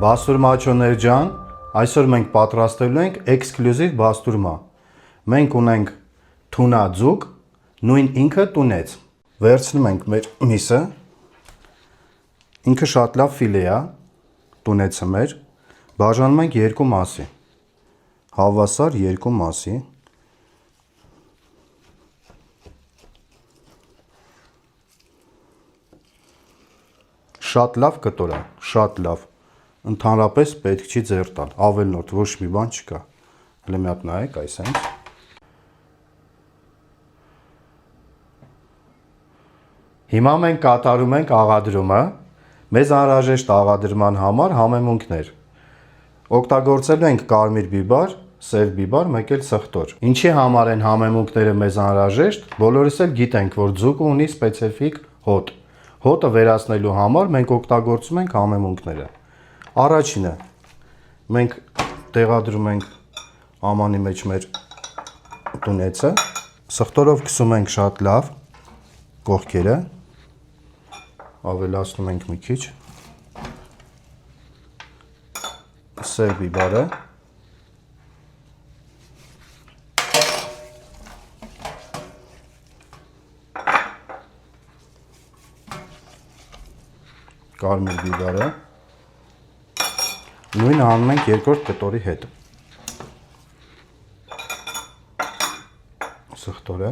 Բաստուրմաչոներ ջան, այսօր մենք պատրաստելու ենք էքսկլյուզիվ բաստուրմա։ Մենք ունենք թունա ձուկ, նույն ինքը տունեց։ Վերցնում ենք մեր միսը, ինքը շատ լավ ֆիլե է, տունեցը մեր, բաժանում ենք երկու մասի, հավասար երկու մասի։ Շատ լավ կտոր է, շատ լավ, ընդհանրապես պետք չի ձեռ տալ, ավելնորդ ոչ մի բան չկա, հələ մի հատ նայեք այս հենց։ Հիմա մենք կատարում ենք աղադրումը, մեզ անհրաժեշտ աղադրման համար համեմունքներ, օգտագործելու ենք կարմիր բիբար, սև բիբար, մեկ էլ սխտոր։ Ինչի համար են համեմունքները մեզ անհրաժեշտ, բոլորս էլ գիտենք, որ ձուկը ունի սպეციფիկ հոտ։ Հոտը վերացնելու համար մենք օգտագործում ենք համեմունքները։ Առաջինը մենք տեղադրում ենք ամանի մեջ մեր տունեցը, սխտորով քսում ենք շատ լավ կողքերը, ավելացնում ենք մի քիչ, սև բիբարը, կարմիր բիբարը, նույնը անում ենք երկրորդ կտորի հետ, սխտորը,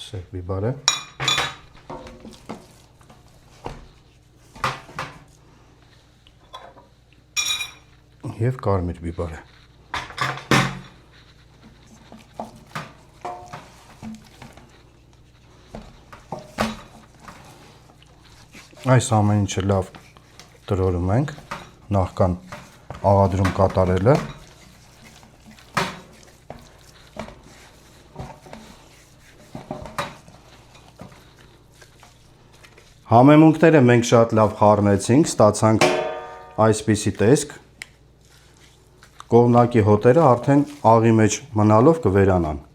սև բիբարը, և կարմիր բիբարը։ Այս ամեն ինչը լավ տրորում ենք, նախքան աղադրում կատարելը։ Համեմունքները մենք շատ լավ խառնեցինք, ստացանք այսպիսի տեսք, կողմնակի հոտերը արդեն աղի մեջ մնալով կվերանան։